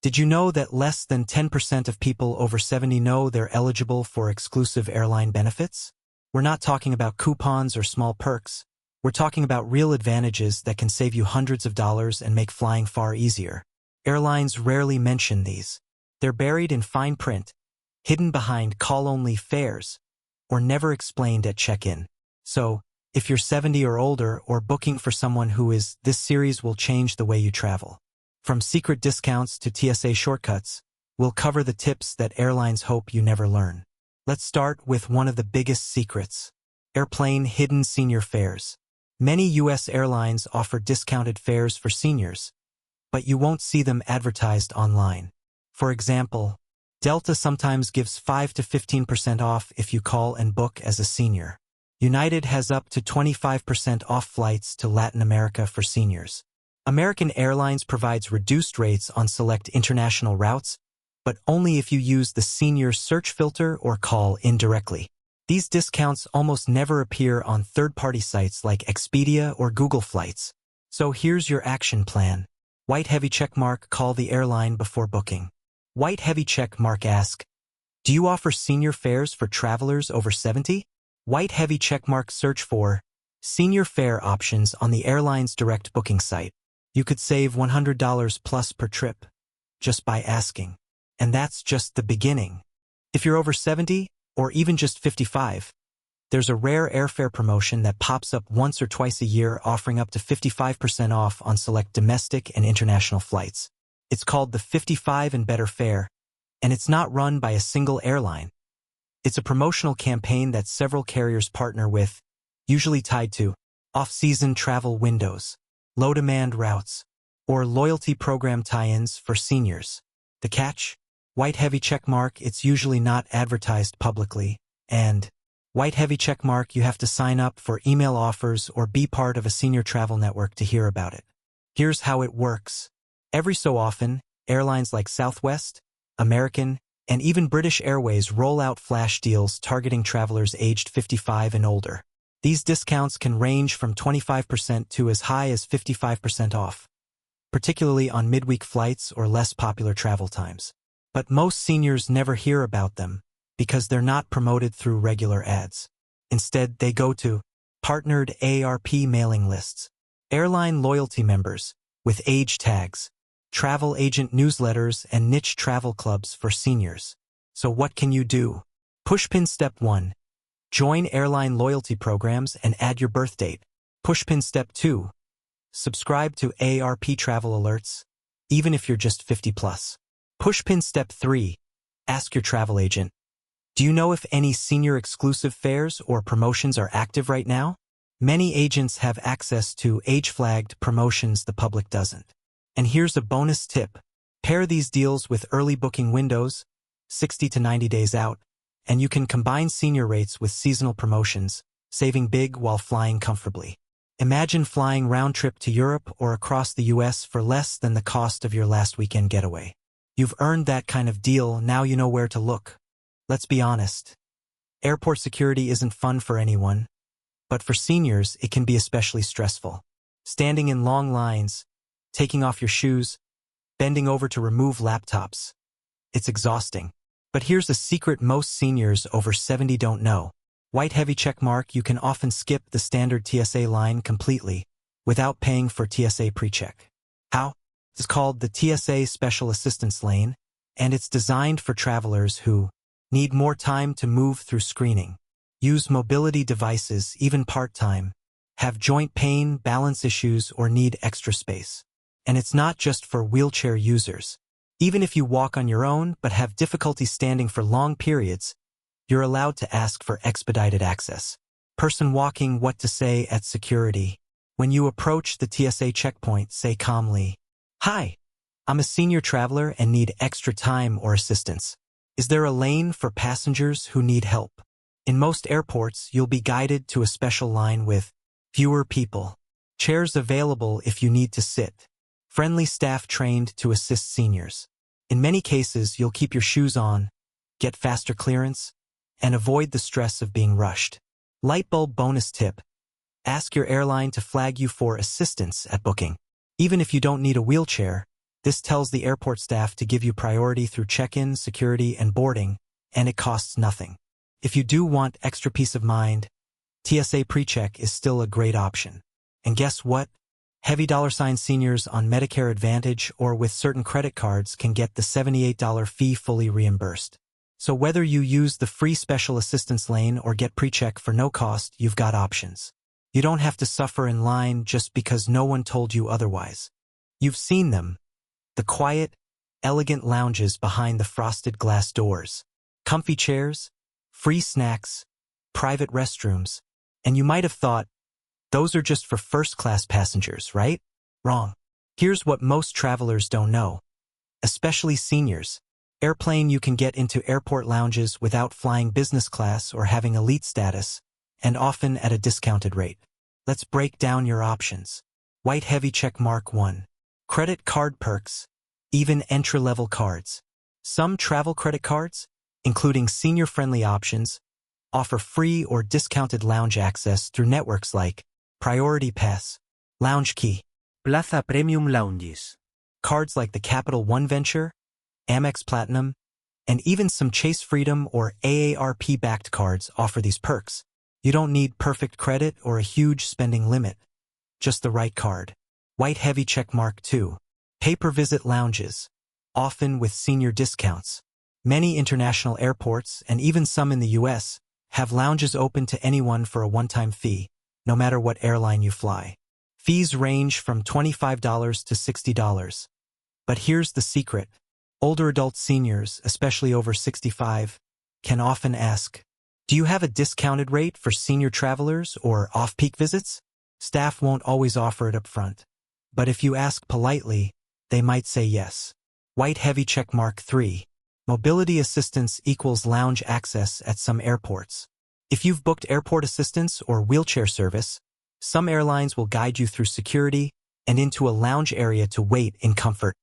Did you know that less than 10% of people over 70 know they're eligible for exclusive airline benefits? We're not talking about coupons or small perks. We're talking about real advantages that can save you hundreds of dollars and make flying far easier. Airlines rarely mention these. They're buried in fine print, hidden behind call-only fares, or never explained at check-in. So, if you're 70 or older or booking for someone who is, this series will change the way you travel. From secret discounts to TSA shortcuts, we'll cover the tips that airlines hope you never learn. Let's start with one of the biggest secrets: airplane hidden senior fares. Many U.S. airlines offer discounted fares for seniors, but you won't see them advertised online. For example, Delta sometimes gives 5 to 15% off if you call and book as a senior. United has up to 25% off flights to Latin America for seniors. American Airlines provides reduced rates on select international routes, but only if you use the senior search filter or call indirectly. These discounts almost never appear on third-party sites like Expedia or Google Flights. So here's your action plan. White heavy checkmark, call the airline before booking. White heavy checkmark, ask, do you offer senior fares for travelers over 70? White heavy checkmark, search for senior fare options on the airline's direct booking site. You could save $100 plus per trip just by asking. And that's just the beginning. If you're over 70 or even just 55, there's a rare airfare promotion that pops up once or twice a year offering up to 55% off on select domestic and international flights. It's called the 55 and Better Fare, and it's not run by a single airline. It's a promotional campaign that several carriers partner with, usually tied to off-season travel windows, low-demand routes, or loyalty program tie-ins for seniors. The catch? White heavy checkmark, it's usually not advertised publicly, and white heavy checkmark, you have to sign up for email offers or be part of a senior travel network to hear about it. Here's how it works. Every so often, airlines like Southwest, American, and even British Airways roll out flash deals targeting travelers aged 55 and older. These discounts can range from 25% to as high as 55% off, particularly on midweek flights or less popular travel times. But most seniors never hear about them because they're not promoted through regular ads. Instead, they go to partnered ARP mailing lists, airline loyalty members with age tags, travel agent newsletters, and niche travel clubs for seniors. So what can you do? Pushpin Step 1. Join airline loyalty programs and add your birth date. Pushpin Step 2. Subscribe to ARP travel alerts, even if you're just 50 plus. Pushpin Step 3. Ask your travel agent, do you know if any senior exclusive fares or promotions are active right now? Many agents have access to age-flagged promotions the public doesn't. And here's a bonus tip. Pair these deals with early booking windows, 60 to 90 days out, and you can combine senior rates with seasonal promotions, saving big while flying comfortably. Imagine flying round-trip to Europe or across the US for less than the cost of your last weekend getaway. You've earned that kind of deal, now you know where to look. Let's be honest. Airport security isn't fun for anyone, but for seniors, it can be especially stressful. Standing in long lines, taking off your shoes, bending over to remove laptops. It's exhausting. But here's a secret most seniors over 70 don't know. White heavy checkmark, you can often skip the standard TSA line completely without paying for TSA pre-check. How? It's called the TSA Special Assistance Lane, and it's designed for travelers who need more time to move through screening, use mobility devices even part-time, have joint pain, balance issues, or need extra space. And it's not just for wheelchair users. Even if you walk on your own but have difficulty standing for long periods, you're allowed to ask for expedited access. Person walking, what to say at security. When you approach the TSA checkpoint, say calmly, "Hi, I'm a senior traveler and need extra time or assistance. Is there a lane for passengers who need help?" In most airports, you'll be guided to a special line with fewer people, chairs available if you need to sit, friendly staff trained to assist seniors. In many cases, you'll keep your shoes on, get faster clearance, and avoid the stress of being rushed. Lightbulb bonus tip. Ask your airline to flag you for assistance at booking. Even if you don't need a wheelchair, This tells the airport staff to give you priority through check-in, security, and boarding, and it costs nothing. If you do want extra peace of mind, TSA PreCheck is still a great option. And guess what? Heavy $ seniors on Medicare Advantage or with certain credit cards can get the $78 fee fully reimbursed. So whether you use the free special assistance lane or get PreCheck for no cost, you've got options. You don't have to suffer in line just because no one told you otherwise. You've seen them. The quiet, elegant lounges behind the frosted glass doors. Comfy chairs, free snacks, private restrooms. And you might have thought, those are just for first-class passengers, right? Wrong. Here's what most travelers don't know, especially seniors. Airplane, you can get into airport lounges without flying business class or having elite status, and often at a discounted rate. Let's break down your options. White heavy check mark 1. Credit card perks, even entry-level cards. Some travel credit cards, including senior-friendly options, offer free or discounted lounge access through networks like Priority Pass, Lounge Key, Plaza Premium Lounges. Cards like the Capital One Venture, Amex Platinum, and even some Chase Freedom or AARP-backed cards offer these perks. You don't need perfect credit or a huge spending limit, just the right card. White heavy check mark 2. Pay-per-visit lounges, often with senior discounts. Many international airports, and even some in the US, have lounges open to anyone for a one-time fee, no matter what airline you fly. Fees range from $25 to $60. But here's the secret. Older adult seniors, especially over 65, can often ask, do you have a discounted rate for senior travelers or off-peak visits? Staff won't always offer it up front. But if you ask politely, they might say yes. White heavy check mark 3. Mobility assistance equals lounge access at some airports. If you've booked airport assistance or wheelchair service, some airlines will guide you through security and into a lounge area to wait in comfort.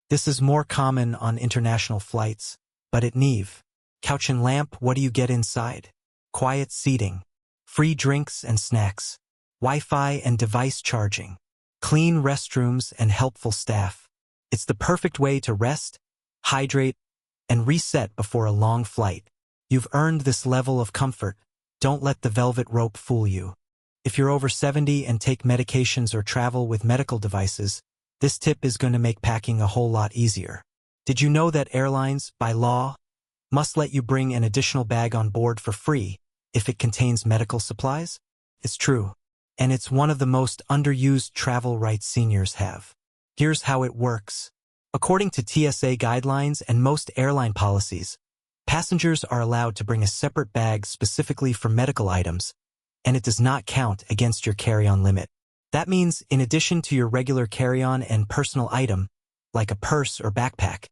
This is more common on international flights, but at Neve, Couch and Lamp, what do you get inside? Quiet seating, free drinks and snacks, Wi-Fi and device charging, clean restrooms and helpful staff. It's the perfect way to rest, hydrate, and reset before a long flight. You've earned this level of comfort. Don't let the velvet rope fool you. If you're over 70 and take medications or travel with medical devices, this tip is going to make packing a whole lot easier. Did you know that airlines, by law, must let you bring an additional bag on board for free if it contains medical supplies? It's true, and it's one of the most underused travel rights seniors have. Here's how it works. According to TSA guidelines and most airline policies, passengers are allowed to bring a separate bag specifically for medical items, and it does not count against your carry-on limit. That means, in addition to your regular carry-on and personal item, like a purse or backpack,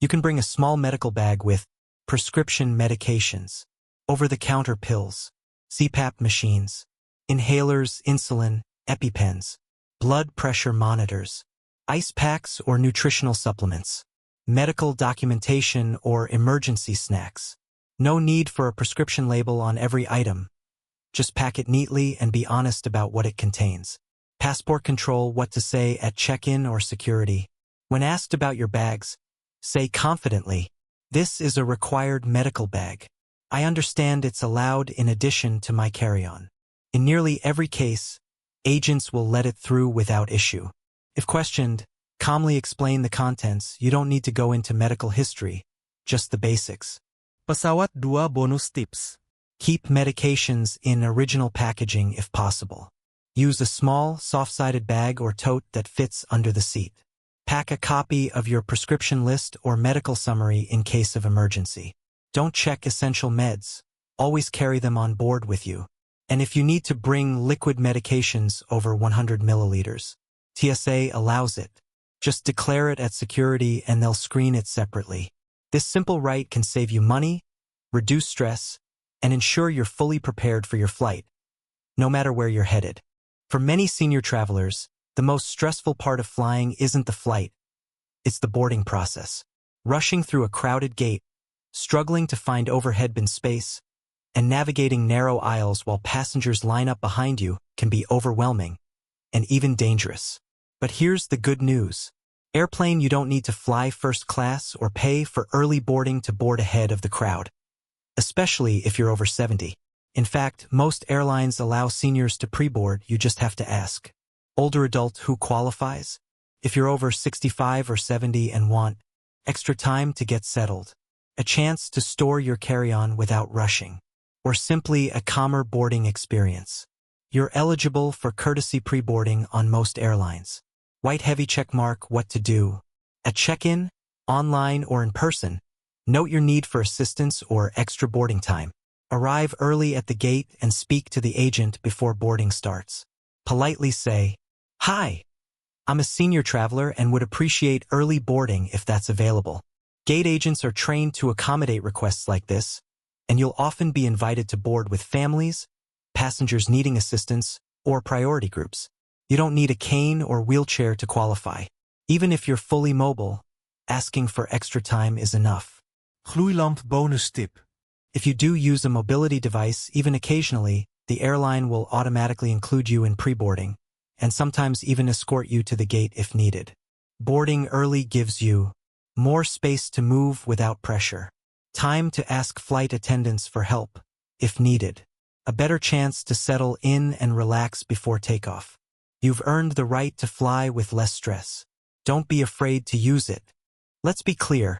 you can bring a small medical bag with prescription medications, over-the-counter pills, CPAP machines, inhalers, insulin, EpiPens, blood pressure monitors, ice packs or nutritional supplements, medical documentation or emergency snacks. No need for a prescription label on every item. Just pack it neatly and be honest about what it contains. Passport control, what to say at check-in or security. When asked about your bags, say confidently, this is a required medical bag. I understand it's allowed in addition to my carry-on. In nearly every case, agents will let it through without issue. If questioned, calmly explain the contents. You don't need to go into medical history, just the basics. Pesawat 2 bonus tips. Keep medications in original packaging if possible. Use a small, soft-sided bag or tote that fits under the seat. Pack a copy of your prescription list or medical summary in case of emergency. Don't check essential meds. Always carry them on board with you. And if you need to bring liquid medications over 100 milliliters, TSA allows it. Just declare it at security and they'll screen it separately. This simple right can save you money, reduce stress, and ensure you're fully prepared for your flight, no matter where you're headed. For many senior travelers, the most stressful part of flying isn't the flight. It's the boarding process. Rushing through a crowded gate, struggling to find overhead bin space, and navigating narrow aisles while passengers line up behind you can be overwhelming and even dangerous. But here's the good news. Airplane, you don't need to fly first class or pay for early boarding to board ahead of the crowd, especially if you're over 70. In fact, most airlines allow seniors to pre-board, you just have to ask. Older adult who qualifies? If you're over 65 or 70 and want extra time to get settled, a chance to store your carry-on without rushing, or simply a calmer boarding experience, you're eligible for courtesy pre-boarding on most airlines. White heavy checkmark what to do. At check-in, online or in person, note your need for assistance or extra boarding time. Arrive early at the gate and speak to the agent before boarding starts. Politely say, "Hi, I'm a senior traveler and would appreciate early boarding if that's available." Gate agents are trained to accommodate requests like this, and you'll often be invited to board with families, passengers needing assistance, or priority groups. You don't need a cane or wheelchair to qualify. Even if you're fully mobile, asking for extra time is enough. Gloeilamp bonus tip. If you do use a mobility device, even occasionally, the airline will automatically include you in pre-boarding, and sometimes even escort you to the gate if needed. Boarding early gives you more space to move without pressure, time to ask flight attendants for help, if needed, a better chance to settle in and relax before takeoff. You've earned the right to fly with less stress. Don't be afraid to use it. Let's be clear.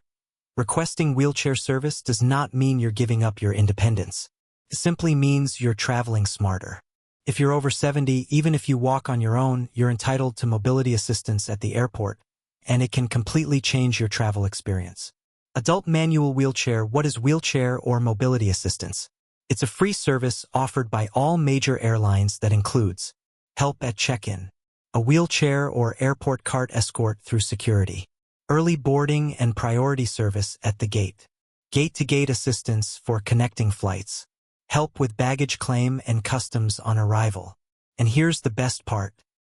Requesting wheelchair service does not mean you're giving up your independence. It simply means you're traveling smarter. If you're over 70, even if you walk on your own, you're entitled to mobility assistance at the airport, and it can completely change your travel experience. Adult manual wheelchair. What is wheelchair or mobility assistance? It's a free service offered by all major airlines that includes help at check-in, a wheelchair or airport cart escort through security, early boarding and priority service at the gate, gate-to-gate assistance for connecting flights, help with baggage claim and customs on arrival. And here's the best part.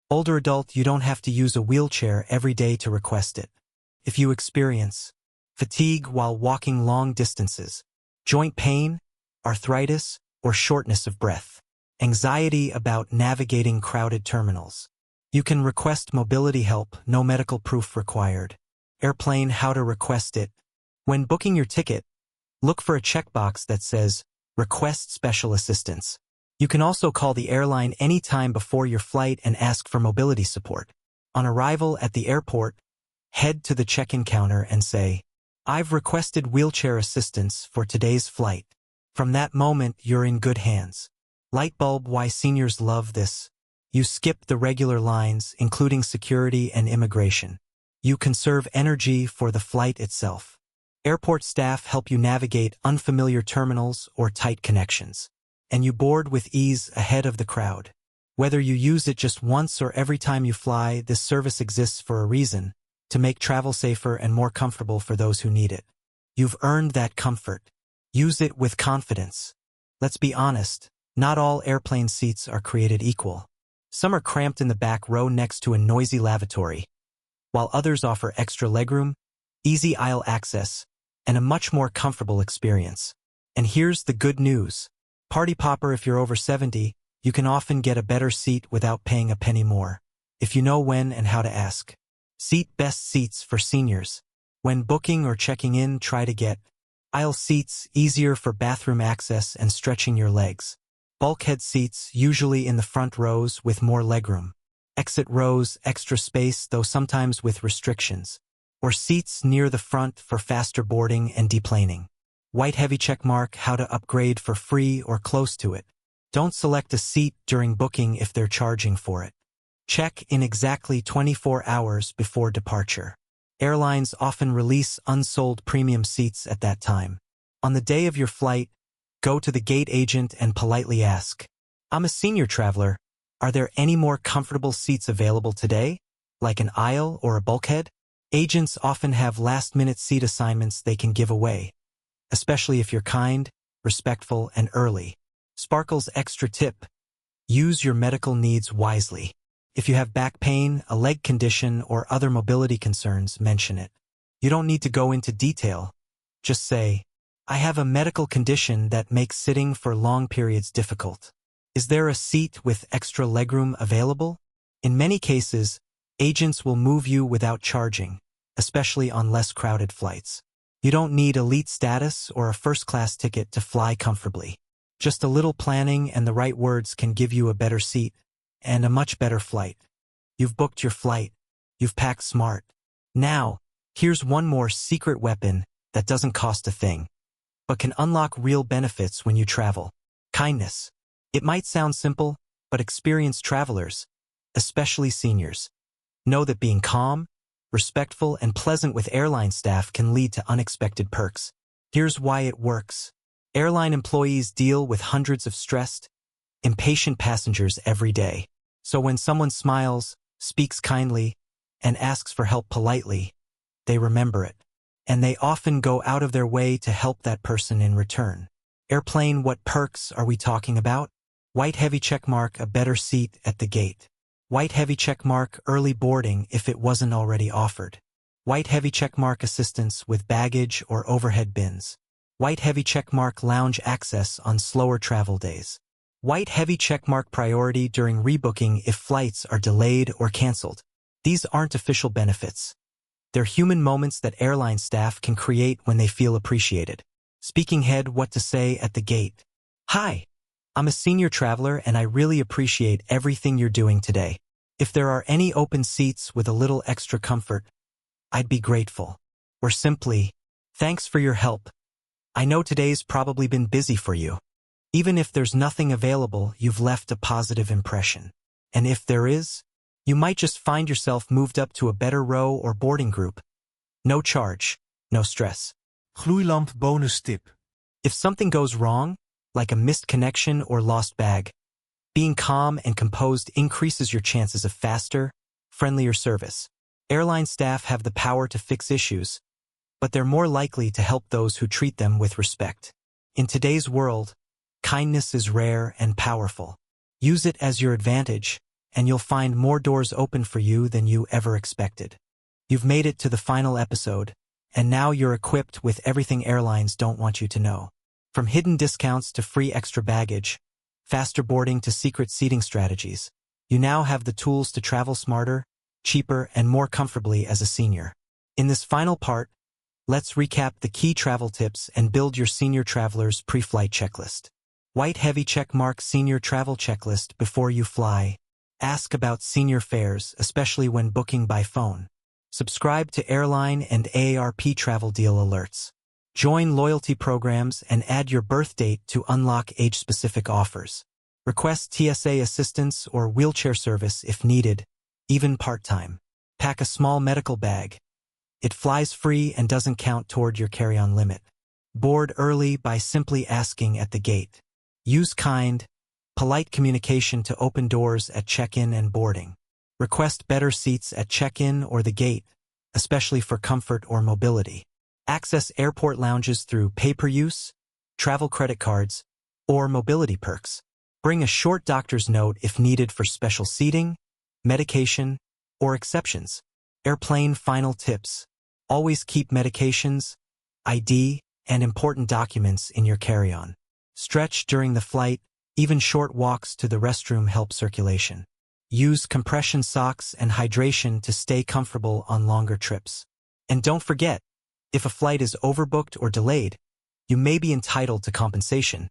Older adult, you don't have to use a wheelchair every day to request it. If you experience fatigue while walking long distances, joint pain, arthritis, or shortness of breath, anxiety about navigating crowded terminals, you can request mobility help, no medical proof required. Airplane, how to request it. When booking your ticket, look for a checkbox that says, Request Special Assistance. You can also call the airline anytime before your flight and ask for mobility support. On arrival at the airport, head to the check-in counter and say, "I've requested wheelchair assistance for today's flight." From that moment, you're in good hands. Light bulb, why seniors love this. You skip the regular lines, including security and immigration. You conserve energy for the flight itself. Airport staff help you navigate unfamiliar terminals or tight connections, and you board with ease ahead of the crowd. Whether you use it just once or every time you fly, this service exists for a reason, to make travel safer and more comfortable for those who need it. You've earned that comfort. Use it with confidence. Let's be honest, not all airplane seats are created equal. Some are cramped in the back row next to a noisy lavatory, while others offer extra legroom, easy aisle access, and a much more comfortable experience. And here's the good news. Party popper, if you're over 70, you can often get a better seat without paying a penny more, if you know when and how to ask. Seat best seats for seniors. When booking or checking in, try to get aisle seats, easier for bathroom access and stretching your legs. Bulkhead seats, usually in the front rows with more legroom. Exit rows, extra space, though sometimes with restrictions. Or seats near the front for faster boarding and deplaning. White heavy checkmark, how to upgrade for free or close to it. Don't select a seat during booking if they're charging for it. Check in exactly 24 hours before departure. Airlines often release unsold premium seats at that time. On the day of your flight, go to the gate agent and politely ask, "I'm a senior traveler. Are there any more comfortable seats available today, like an aisle or a bulkhead?" Agents often have last-minute seat assignments they can give away, especially if you're kind, respectful, and early. Sparkle's extra tip: use your medical needs wisely. If you have back pain, a leg condition, or other mobility concerns, mention it. You don't need to go into detail. Just say, "I have a medical condition that makes sitting for long periods difficult. Is there a seat with extra legroom available?" In many cases, Agents will move you without charging, especially on less crowded flights. You don't need elite status or a first-class ticket to fly comfortably. Just a little planning and the right words can give you a better seat and a much better flight. You've booked your flight. You've packed smart. Now, here's one more secret weapon that doesn't cost a thing, but can unlock real benefits when you travel. Kindness. It might sound simple, but experienced travelers, especially seniors, know that being calm, respectful, and pleasant with airline staff can lead to unexpected perks. Here's why it works. Airline employees deal with hundreds of stressed, impatient passengers every day. So when someone smiles, speaks kindly, and asks for help politely, they remember it. And they often go out of their way to help that person in return. Airplane, what perks are we talking about? White heavy checkmark, a better seat at the gate. White heavy checkmark, early boarding if it wasn't already offered. White heavy checkmark, assistance with baggage or overhead bins. White heavy checkmark, lounge access on slower travel days. White heavy checkmark, priority during rebooking if flights are delayed or canceled. These aren't official benefits. They're human moments that airline staff can create when they feel appreciated. Speaking head, what to say at the gate. Hi, I'm a senior traveler and I really appreciate everything you're doing today. If there are any open seats with a little extra comfort, I'd be grateful. Or simply, thanks for your help. I know today's probably been busy for you. Even if there's nothing available, you've left a positive impression. And if there is, you might just find yourself moved up to a better row or boarding group. No charge, no stress. Gloeilamp bonus tip. If something goes wrong, like a missed connection or lost bag, being calm and composed increases your chances of faster, friendlier service. Airline staff have the power to fix issues, but they're more likely to help those who treat them with respect. In today's world, kindness is rare and powerful. Use it as your advantage, and you'll find more doors open for you than you ever expected. You've made it to the final episode, and now you're equipped with everything airlines don't want you to know. From hidden discounts to free extra baggage, faster boarding to secret seating strategies, you now have the tools to travel smarter, cheaper, and more comfortably as a senior. In this final part, let's recap the key travel tips and build your senior traveler's pre-flight checklist. White heavy checkmark, senior travel checklist before you fly. Ask about senior fares, especially when booking by phone. Subscribe to Airline and AARP travel deal alerts. Join loyalty programs and add your birth date to unlock age-specific offers. Request TSA assistance or wheelchair service if needed, even part-time. Pack a small medical bag. It flies free and doesn't count toward your carry-on limit. Board early by simply asking at the gate. Use kind, polite communication to open doors at check-in and boarding. Request better seats at check-in or the gate, especially for comfort or mobility. Access airport lounges through pay-per-use, travel credit cards, or mobility perks. Bring a short doctor's note if needed for special seating, medication, or exceptions. Airplane final tips. Always keep medications, ID, and important documents in your carry-on. Stretch during the flight. Even short walks to the restroom help circulation. Use compression socks and hydration to stay comfortable on longer trips. And don't forget, if a flight is overbooked or delayed, you may be entitled to compensation.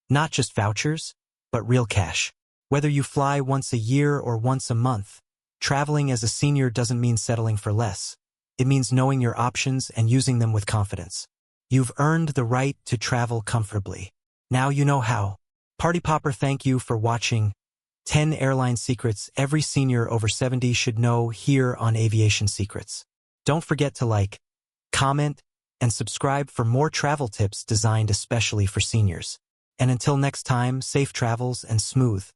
Not just vouchers, but real cash. Whether you fly once a year or once a month, traveling as a senior doesn't mean settling for less. It means knowing your options and using them with confidence. You've earned the right to travel comfortably. Now you know how. Party Popper, thank you for watching 10 Airline Secrets every senior over 70 should know here on Aviation Secrets. Don't forget to like, comment, and subscribe for more travel tips designed especially for seniors. And until next time, safe travels and smooth